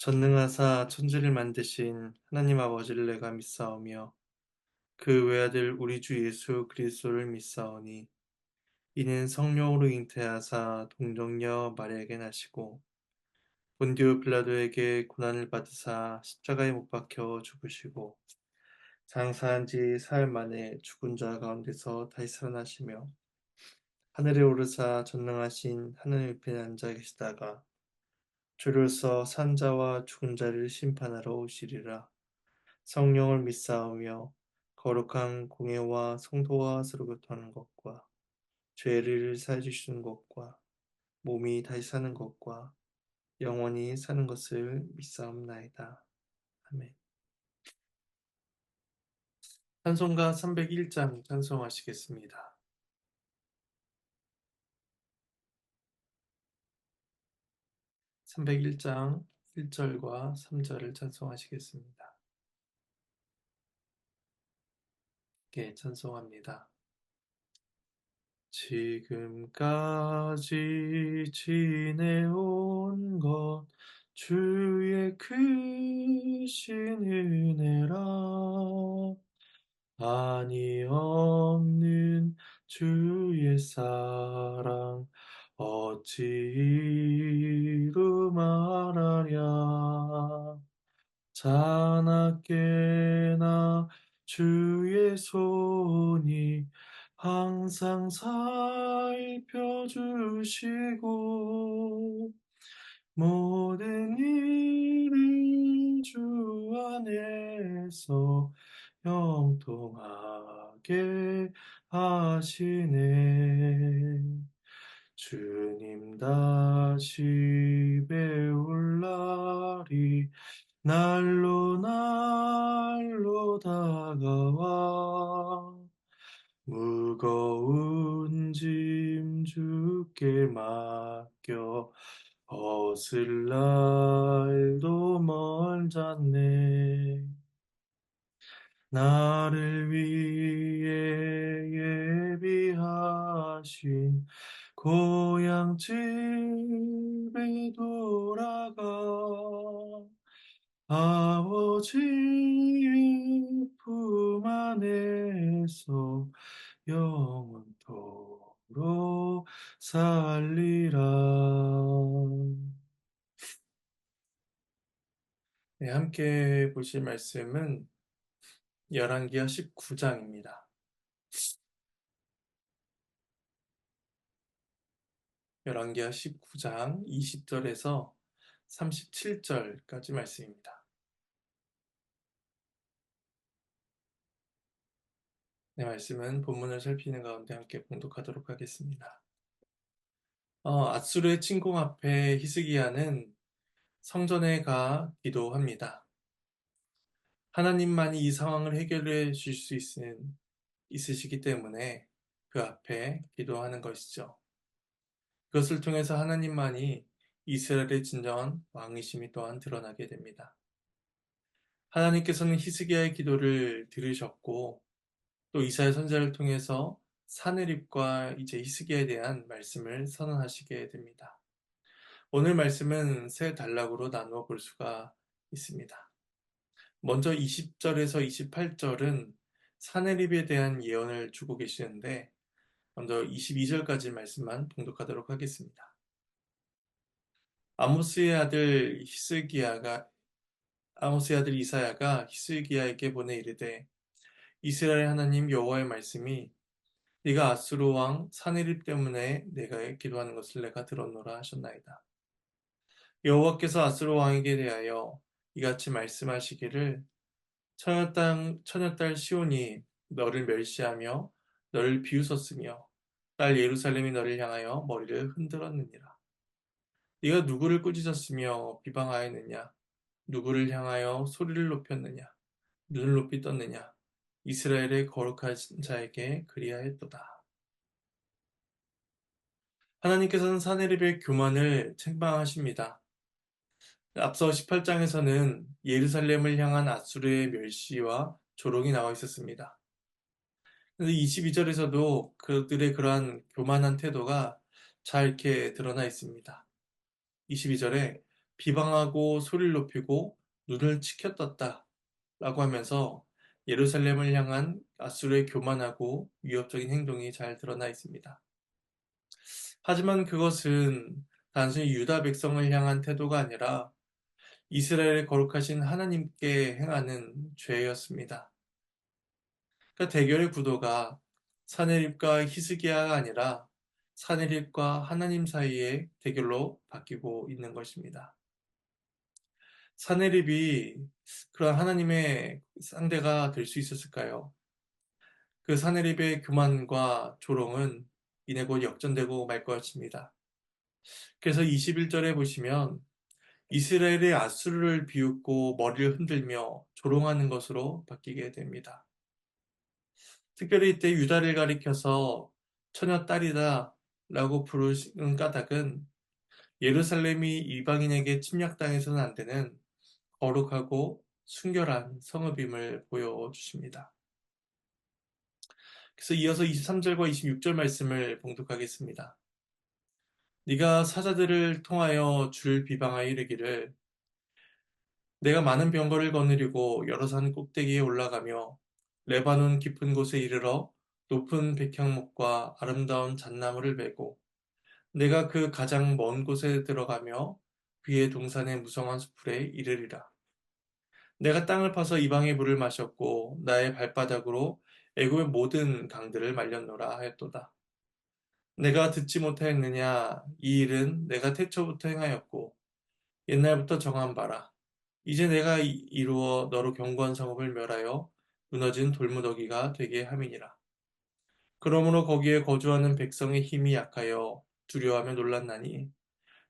전능하사 천지를 만드신 하나님 아버지를 내가 믿사오며 그 외아들 우리 주 예수 그리스도를 믿사오니 이는 성령으로 잉태하사 동정녀 마리아에게 나시고 본디오 빌라도에게 고난을 받으사 십자가에 못 박혀 죽으시고 장사한 지 사흘 만에 죽은 자 가운데서 다시 살아나시며 하늘에 오르사 전능하신 하늘 우편에 앉아 계시다가 주로서 산 자와 죽은 자를 심판하러 오시리라. 성령을 믿사오며 거룩한 공예와 성도와 서로 교통하는 것과 죄를 사해 주시는 것과 몸이 다시 사는 것과 영원히 사는 것을 믿사옵나이다. 아멘. 찬송가 301장 찬송하시겠습니다. 301장 1절과 3절을 찬송하시겠습니다. 예, 찬송합니다. 지금까지 지내온 것 주의 크신 은혜라. 한이 없는 주의 사랑 어찌 이루 말하랴. 자나깨나 주의 손이 항상 살펴주시고 모든 일을 주 안에서 형통하게 하시네. 주님 다시 배울 날이 날로 날로 다가와 무거운 짐 주께 맡겨 벗을 날도 멀잖네. 나를 위해 예비하신 고향 집에 돌아가 아버지의 품 안에서 영원토록 살리라. 네, 함께 보실 말씀은 열왕기하 19장입니다. 열왕기하 19장 20절에서 37절까지 말씀입니다. 네, 말씀은 본문을 살피는 가운데 함께 봉독하도록 하겠습니다. 앗수르의 침공 앞에 히스기야는 성전에 가 기도합니다. 하나님만이 이 상황을 해결해 주실 수 있으시기 때문에 그 앞에 기도하는 것이죠. 그것을 통해서 하나님만이 이스라엘의 진정한 왕이심이 또한 드러나게 됩니다. 하나님께서는 히스기야의 기도를 들으셨고 또 이사야 선지자를 통해서 사내립과 이제 히스기야에 대한 말씀을 선언하시게 됩니다. 오늘 말씀은 세 단락으로 나누어 볼 수가 있습니다. 먼저 20절에서 28절은 사내립에 대한 예언을 주고 계시는데 먼저 22절까지 말씀만 봉독하도록 하겠습니다. 아모스의 아들 이사야가 히스기야에게 보내 이르되 이스라엘 하나님 여호와의 말씀이 네가 아수르 왕 사내립 때문에 내가 기도하는 것을 내가 들었노라 하셨나이다. 여호와께서 아수르 왕에게 대하여 이같이 말씀하시기를 처녀딸 시온이 너를 멸시하며 너를 비웃었으며 딸 예루살렘이 너를 향하여 머리를 흔들었느니라. 네가 누구를 꾸짖었으며 비방하였느냐? 누구를 향하여 소리를 높였느냐? 눈을 높이 떴느냐? 이스라엘의 거룩한 자에게 그리하였도다. 하나님께서는 사내립의 교만을 책망하십니다. 앞서 18장에서는 예루살렘을 향한 앗수르의 멸시와 조롱이 나와 있었습니다. 그런데 22절에서도 그들의 그러한 교만한 태도가 잘 이렇게 드러나 있습니다. 22절에 비방하고 소리를 높이고 눈을 치켜떴다 라고 하면서 예루살렘을 향한 아수르의 교만하고 위협적인 행동이 잘 드러나 있습니다. 하지만 그것은 단순히 유다 백성을 향한 태도가 아니라 이스라엘의 거룩하신 하나님께 행하는 죄였습니다. 그러니까 대결의 구도가 사네립과 히스기야가 아니라 사네립과 하나님 사이의 대결로 바뀌고 있는 것입니다. 사네립이 그런 하나님의 상대가 될 수 있었을까요? 그 사네립의 교만과 조롱은 이내 곧 역전되고 말 것입니다. 그래서 21절에 보시면 이스라엘의 아수르를 비웃고 머리를 흔들며 조롱하는 것으로 바뀌게 됩니다. 특별히 이때 유다를 가리켜서 처녀 딸이다 라고 부르시는 까닭은 예루살렘이 이방인에게 침략당해서는 안 되는 거룩하고 순결한 성읍임을 보여주십니다. 그래서 이어서 23절과 26절 말씀을 봉독하겠습니다. 네가 사자들을 통하여 주를 비방하여 이르기를 내가 많은 병거를 거느리고 여러 산 꼭대기에 올라가며 레바논 깊은 곳에 이르러 높은 백향목과 아름다운 잣나무를 베고 내가 그 가장 먼 곳에 들어가며 그의 동산의 무성한 수풀에 이르리라. 내가 땅을 파서 이방의 물을 마셨고 나의 발바닥으로 애굽의 모든 강들을 말렸노라 하였도다. 내가 듣지 못하였느냐? 이 일은 내가 태초부터 행하였고 옛날부터 정한 바라. 이제 내가 이루어 너로 견고한 성읍을 멸하여 무너진 돌무더기가 되게 함이니라. 그러므로 거기에 거주하는 백성의 힘이 약하여 두려워하며 놀랐나니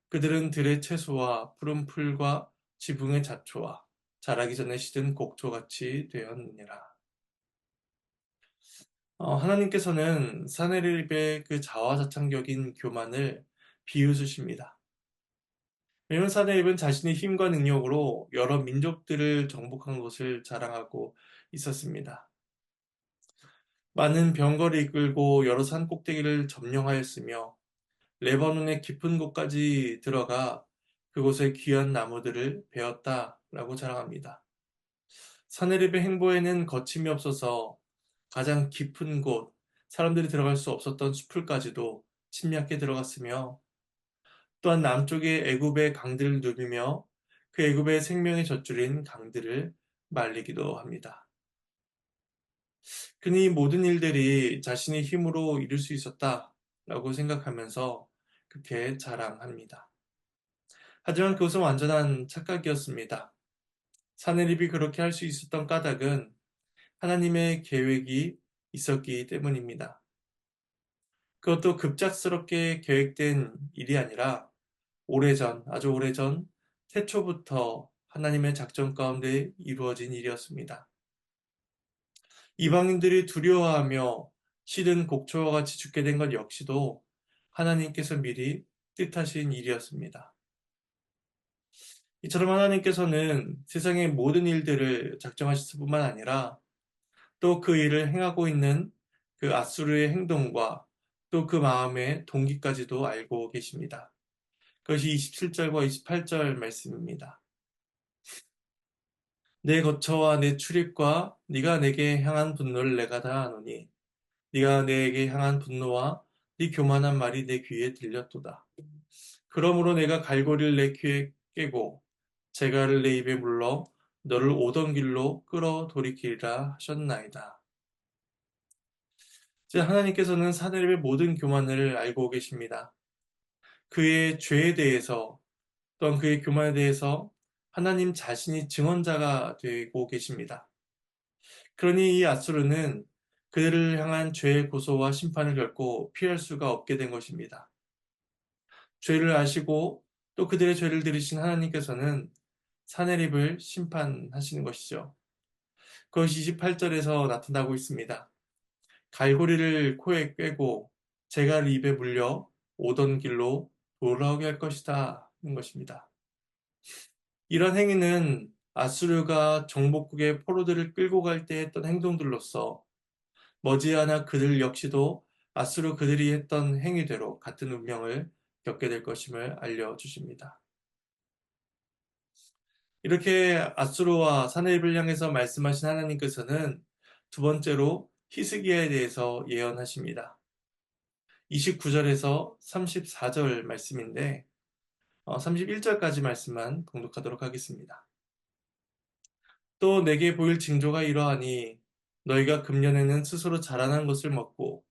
그들은 들의 채소와 푸른 풀과 지붕의 잡초와 자라기 전에 시든 곡초같이 되었느니라. 하나님께서는 사내립의 그 자화자찬격인 교만을 비웃으십니다. 왜냐하면 사내립은 자신의 힘과 능력으로 여러 민족들을 정복한 것을 자랑하고 있었습니다. 많은 병거를 이끌고 여러 산 꼭대기를 점령하였으며 레바논의 깊은 곳까지 들어가 그곳의 귀한 나무들을 베었다라고 자랑합니다. 사내립의 행보에는 거침이 없어서 가장 깊은 곳, 사람들이 들어갈 수 없었던 숲을까지도 침략해 들어갔으며 또한 남쪽의 애굽의 강들을 누비며 그 애굽의 생명의 젖줄인 강들을 말리기도 합니다. 그는 이 모든 일들이 자신의 힘으로 이룰 수 있었다라고 생각하면서 그렇게 자랑합니다. 하지만 그것은 완전한 착각이었습니다. 사내립이 그렇게 할 수 있었던 까닭은 하나님의 계획이 있었기 때문입니다. 그것도 급작스럽게 계획된 일이 아니라 오래전, 아주 오래전 태초부터 하나님의 작전 가운데 이루어진 일이었습니다. 이방인들이 두려워하며 시든 곡초와 같이 죽게 된 것 역시도 하나님께서 미리 뜻하신 일이었습니다. 이처럼 하나님께서는 세상의 모든 일들을 작정하셨을 뿐만 아니라 또 그 일을 행하고 있는 그 아수르의 행동과 또 그 마음의 동기까지도 알고 계십니다. 그것이 27절과 28절 말씀입니다. 내 거처와 내 출입과 네가 내게 향한 분노를 내가 다 아노니 네가 내게 향한 분노와 네 교만한 말이 내 귀에 들렸도다. 그러므로 내가 갈고리를 내 귀에 깨고 재갈을 내 입에 물러 너를 오던 길로 끌어 돌이키리라 하셨나이다. 이제 하나님께서는 사내립의 모든 교만을 알고 계십니다. 그의 죄에 대해서 또한 그의 교만에 대해서 하나님 자신이 증언자가 되고 계십니다. 그러니 이 아수르는 그들을 향한 죄의 고소와 심판을 결코 피할 수가 없게 된 것입니다. 죄를 아시고 또 그들의 죄를 들으신 하나님께서는 사내립을 심판하시는 것이죠. 그것이 28절에서 나타나고 있습니다. 갈고리를 코에 꿰고 재갈을 입에 물려 오던 길로 돌아오게 할 것이다 하는 것입니다. 이런 행위는 아수르가 정복국의 포로들을 끌고 갈 때 했던 행동들로서 머지않아 그들 역시도 아수르 그들이 했던 행위대로 같은 운명을 겪게 될 것임을 알려주십니다. 이렇게 아수르와 사내립을 향해서 말씀하신 하나님께서는 두 번째로 히스기야에 대해서 예언하십니다. 29절에서 34절 말씀인데 31절까지 말씀만 봉독하도록 하겠습니다. 또 내게 보일 징조가 이러하니 너희가 금년에는 스스로 자라난 것을 먹고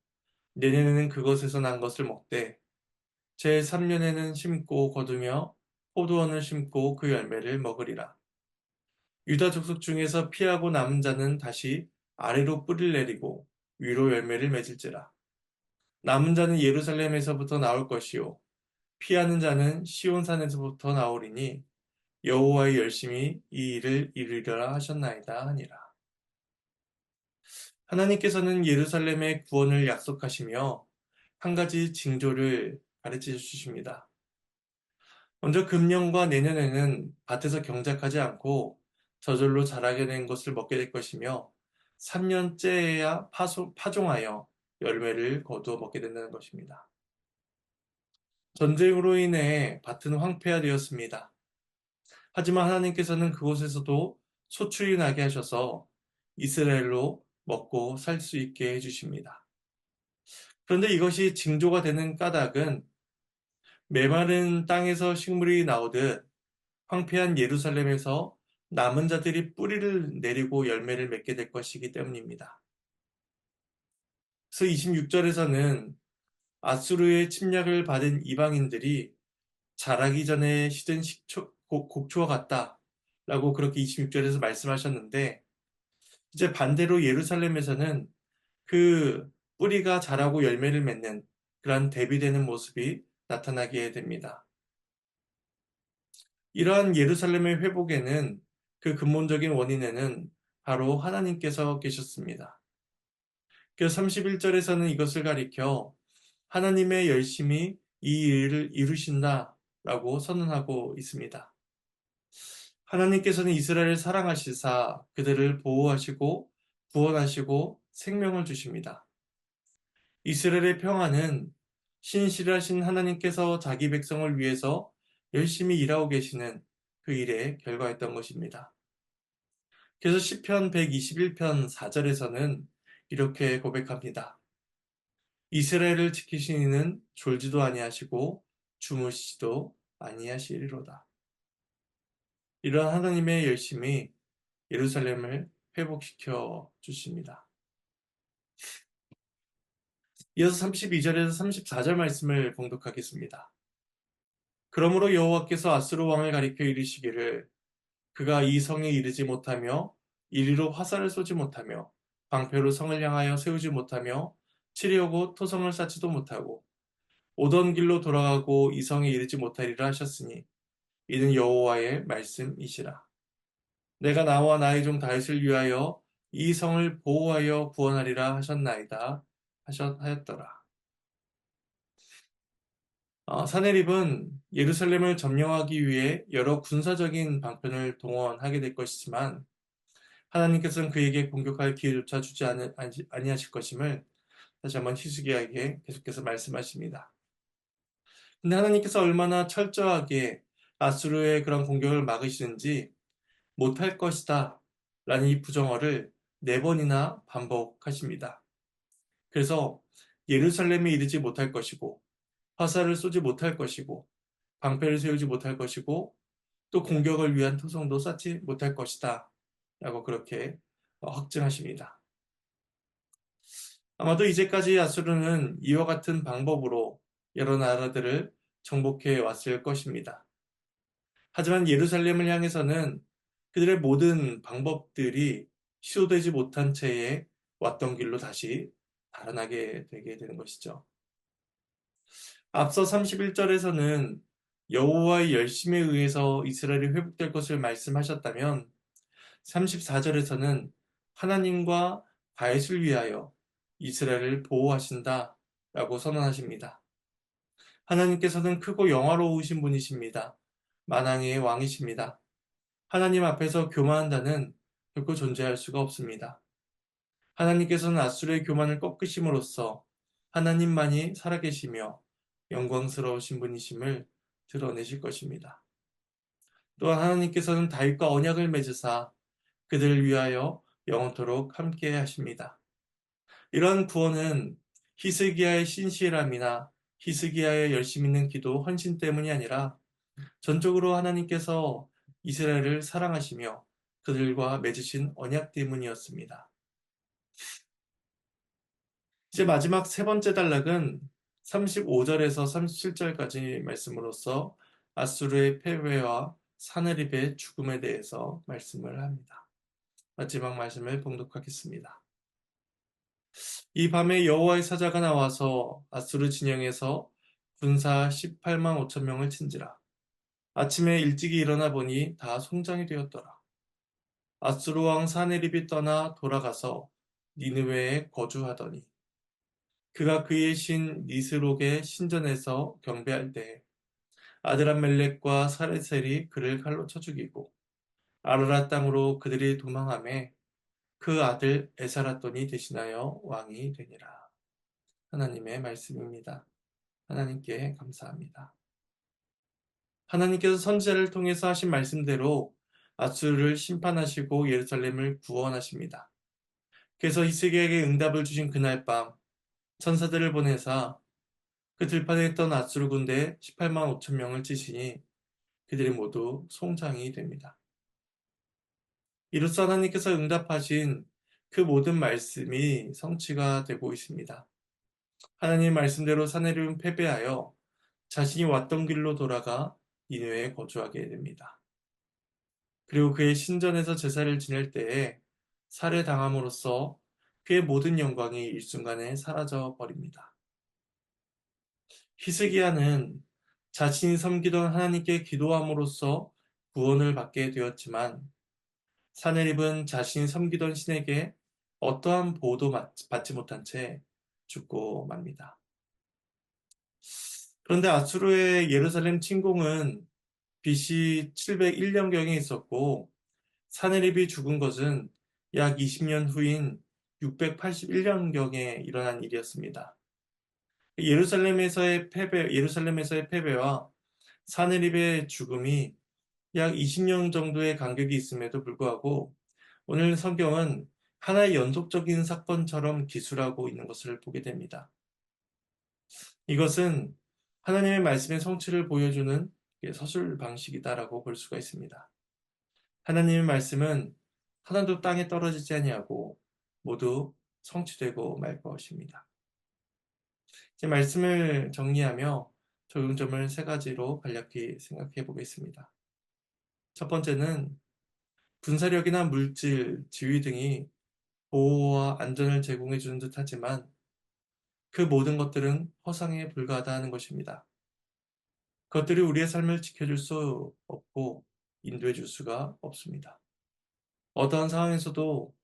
내년에는 그것에서 난 것을 먹되 제3년에는 심고 거두며 포도원을 심고 그 열매를 먹으리라. 유다 족속 중에서 피하고 남은 자는 다시 아래로 뿌리를 내리고 위로 열매를 맺을지라. 남은 자는 예루살렘에서부터 나올 것이요 피하는 자는 시온산에서부터 나오리니 여호와의 열심히 이 일을 이루리라 하셨나이다 하니라. 하나님께서는 예루살렘의 구원을 약속하시며 한 가지 징조를 가르쳐 주십니다. 먼저 금년과 내년에는 밭에서 경작하지 않고 저절로 자라게 된 것을 먹게 될 것이며 3년째에야 파종하여 열매를 거두어 먹게 된다는 것입니다. 전쟁으로 인해 밭은 황폐화되었습니다. 하지만 하나님께서는 그곳에서도 소출이 나게 하셔서 이스라엘로 먹고 살 수 있게 해주십니다. 그런데 이것이 징조가 되는 까닭은 메마른 땅에서 식물이 나오듯 황폐한 예루살렘에서 남은 자들이 뿌리를 내리고 열매를 맺게 될 것이기 때문입니다. 그래서 26절에서는 아수르의 침략을 받은 이방인들이 자라기 전에 시든 곡초와 같다 라고 그렇게 26절에서 말씀하셨는데 이제 반대로 예루살렘에서는 그 뿌리가 자라고 열매를 맺는 그러한 대비되는 모습이 나타나게 됩니다. 이러한 예루살렘의 회복에는 그 근본적인 원인에는 바로 하나님께서 계셨습니다. 그래서 31절에서는 이것을 가리켜 하나님의 열심히 이 일을 이루신다라고 선언하고 있습니다. 하나님께서는 이스라엘을 사랑하시사 그들을 보호하시고 구원하시고 생명을 주십니다. 이스라엘의 평화는 신실하신 하나님께서 자기 백성을 위해서 열심히 일하고 계시는 그 일의 결과였던 것입니다. 그래서 시편 121편 4절에서는 이렇게 고백합니다. 이스라엘을 지키신 이는 졸지도 아니하시고 주무시지도 아니하시리로다. 이러한 하나님의 열심이 예루살렘을 회복시켜 주십니다. 이어서 32절에서 34절 말씀을 봉독하겠습니다. 그러므로 여호와께서 아수르 왕을 가리켜 이르시기를 그가 이 성에 이르지 못하며 이리로 화살을 쏘지 못하며 방패로 성을 향하여 세우지 못하며 치려고 토성을 쌓지도 못하고 오던 길로 돌아가고 이 성에 이르지 못하리라 하셨으니 이는 여호와의 말씀이시라. 내가 나와 나의 종 다윗을 위하여 이 성을 보호하여 구원하리라 하셨나이다 하였더라. 사내립은 예루살렘을 점령하기 위해 여러 군사적인 방편을 동원하게 될 것이지만 하나님께서는 그에게 공격할 기회조차 주지 아니하실 것임을 다시 한번 히스기야에게 계속해서 말씀하십니다. 근데 하나님께서 얼마나 철저하게 아수르의 그런 공격을 막으시는지 못할 것이다 라는 이 부정어를 4번이나 반복하십니다. 그래서 예루살렘에 이르지 못할 것이고 화살을 쏘지 못할 것이고 방패를 세우지 못할 것이고 또 공격을 위한 토성도 쌓지 못할 것이다 라고 그렇게 확증하십니다. 아마도 이제까지 아수르는 이와 같은 방법으로 여러 나라들을 정복해 왔을 것입니다. 하지만 예루살렘을 향해서는 그들의 모든 방법들이 시도되지 못한 채에 왔던 길로 다시 달아나게 되게 되는 것이죠. 앞서 31절에서는 여호와의 열심에 의해서 이스라엘이 회복될 것을 말씀하셨다면 34절에서는 하나님과 다윗을 위하여 이스라엘을 보호하신다 라고 선언하십니다. 하나님께서는 크고 영화로우신 분이십니다. 만왕의 왕이십니다. 하나님 앞에서 교만한다는 결코 존재할 수가 없습니다. 하나님께서는 아수르의 교만을 꺾으심으로써 하나님만이 살아계시며 영광스러우신 분이심을 드러내실 것입니다. 또한 하나님께서는 다윗과 언약을 맺으사 그들을 위하여 영원토록 함께 하십니다. 이런 구원은 히스기야의 신실함이나 히스기야의 열심 있는 기도, 헌신 때문이 아니라 전적으로 하나님께서 이스라엘을 사랑하시며 그들과 맺으신 언약 때문이었습니다. 이제 마지막 세 번째 단락은 35절에서 37절까지 말씀으로써 아수르의 패배와 사네립의 죽음에 대해서 말씀을 합니다. 마지막 말씀을 봉독하겠습니다. 이 밤에 여호와의 사자가 나와서 아수르 진영에서 군사 18만 5천 명을 친지라. 아침에 일찍이 일어나 보니 다 송장이 되었더라. 아수르 왕 사네립이 떠나 돌아가서 니느웨에 거주하더니 그가 그의 신 니스록의 신전에서 경배할 때에 아드람멜렉과 사레셀이 그를 칼로 쳐 죽이고 아르라 땅으로 그들이 도망하매 그 아들 에사라돈이 대신하여 왕이 되니라. 하나님의 말씀입니다. 하나님께 감사합니다. 하나님께서 선지자를 통해서 하신 말씀대로 아수르를 심판하시고 예루살렘을 구원하십니다. 그래서 히스기야에게 응답을 주신 그날 밤 천사들을 보내사 그 들판에 있던 아수르 군대 18만 5천 명을 치시니 그들이 모두 송장이 됩니다. 이로써 하나님께서 응답하신 그 모든 말씀이 성취가 되고 있습니다. 하나님 말씀대로 사내립은 패배하여 자신이 왔던 길로 돌아가 니느웨에 거주하게 됩니다. 그리고 그의 신전에서 제사를 지낼 때에 살해당함으로써 그의 모든 영광이 일순간에 사라져 버립니다. 히스기야는 자신이 섬기던 하나님께 기도함으로써 구원을 받게 되었지만 사네립은 자신이 섬기던 신에게 어떠한 보호도 받지 못한 채 죽고 맙니다. 그런데 아수르의 예루살렘 침공은 BC 701년경에 있었고 사네립이 죽은 것은 약 20년 후인 681년경에 일어난 일이었습니다. 예루살렘에서의 패배와 사네립의 죽음이 약 20년 정도의 간격이 있음에도 불구하고 오늘 성경은 하나의 연속적인 사건처럼 기술하고 있는 것을 보게 됩니다. 이것은 하나님의 말씀의 성취를 보여주는 서술 방식이다라고 볼 수가 있습니다. 하나님의 말씀은 하나도 땅에 떨어지지 아니하고 모두 성취되고 말 것입니다. 제 말씀을 정리하며 적용점을 세 가지로 간략히 생각해 보겠습니다. 첫 번째는 군사력이나 물질, 지위 등이 보호와 안전을 제공해 주는 듯 하지만 그 모든 것들은 허상에 불과하다는 것입니다. 그것들이 우리의 삶을 지켜줄 수 없고 인도해 줄 수가 없습니다. 어떠한 상황에서도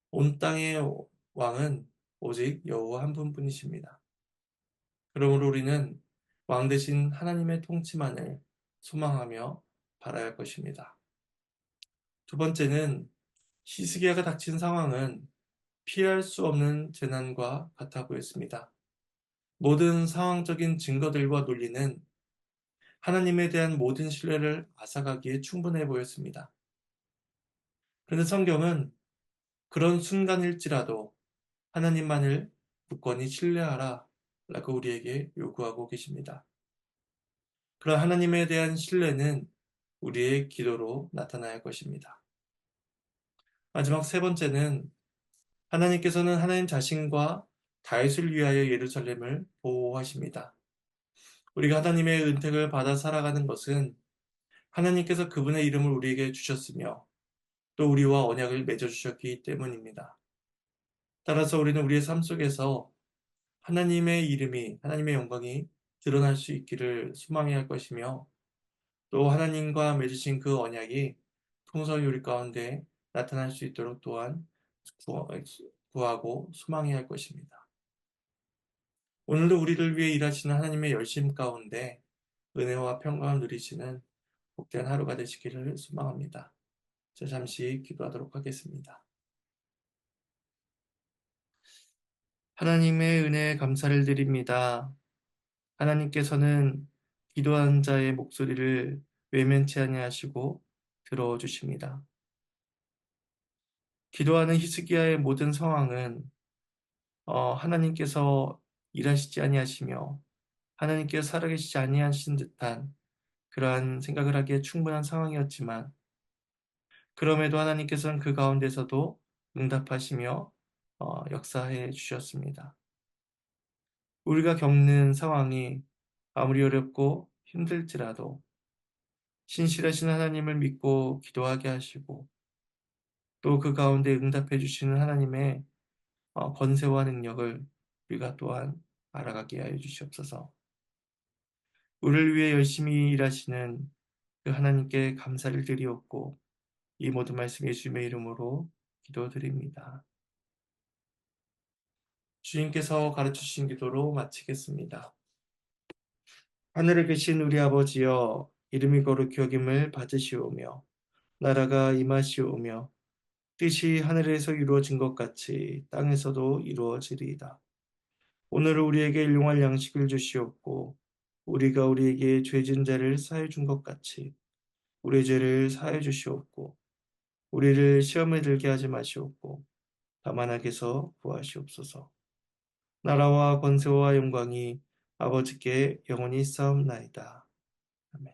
온 땅의 왕은 오직 여호와 한 분뿐이십니다. 그러므로 우리는 왕 대신 하나님의 통치만을 소망하며 바라야 할 것입니다. 두 번째는 히스기야가 닥친 상황은 피할 수 없는 재난과 같아 보였습니다. 모든 상황적인 증거들과 논리는 하나님에 대한 모든 신뢰를 앗아가기에 충분해 보였습니다. 그런데 성경은 그런 순간일지라도 하나님만을 굳건히 신뢰하라 라고 우리에게 요구하고 계십니다. 그런 하나님에 대한 신뢰는 우리의 기도로 나타나야 할 것입니다. 마지막 세 번째는 하나님께서는 하나님 자신과 다윗을 위하여 예루살렘을 보호하십니다. 우리가 하나님의 은택을 받아 살아가는 것은 하나님께서 그분의 이름을 우리에게 주셨으며 또 우리와 언약을 맺어주셨기 때문입니다. 따라서 우리는 우리의 삶 속에서 하나님의 이름이, 하나님의 영광이 드러날 수 있기를 소망해야 할 것이며 또 하나님과 맺으신 그 언약이 풍성히 우리 가운데 나타날 수 있도록 또한 구하고 소망해야 할 것입니다. 오늘도 우리를 위해 일하시는 하나님의 열심 가운데 은혜와 평강을 누리시는 복된 하루가 되시기를 소망합니다. 자, 잠시 기도하도록 하겠습니다. 하나님의 은혜에 감사를 드립니다. 하나님께서는 기도하는 자의 목소리를 외면치 아니하시고 들어 주십니다. 기도하는 히스기야의 모든 상황은 하나님께서 일하시지 아니하시며 하나님께서 살아계시지 아니하신 듯한 그러한 생각을 하기에 충분한 상황이었지만 그럼에도 하나님께서는 그 가운데서도 응답하시며 역사해 주셨습니다. 우리가 겪는 상황이 아무리 어렵고 힘들지라도 신실하신 하나님을 믿고 기도하게 하시고 또 그 가운데 응답해 주시는 하나님의 권세와 능력을 우리가 또한 알아가게 하여 주시옵소서. 우리를 위해 열심히 일하시는 그 하나님께 감사를 드리옵고 이 모든 말씀 예수님의 이름으로 기도드립니다. 주님께서 가르쳐 주신 기도로 마치겠습니다. 하늘에 계신 우리 아버지여 이름이 거룩히 여김을 받으시오며 나라가 임하시오며 뜻이 하늘에서 이루어진 것 같이 땅에서도 이루어지리이다. 오늘 우리에게 일용할 양식을 주시옵고 우리가 우리에게 죄진 자를 사해 준 것 같이 우리의 죄를 사해 주시옵고 우리를 시험에 들게 하지 마시옵고 다만 악에서 구하시옵소서. 나라와 권세와 영광이 아버지께 영원히 있사옵나이다. 아멘.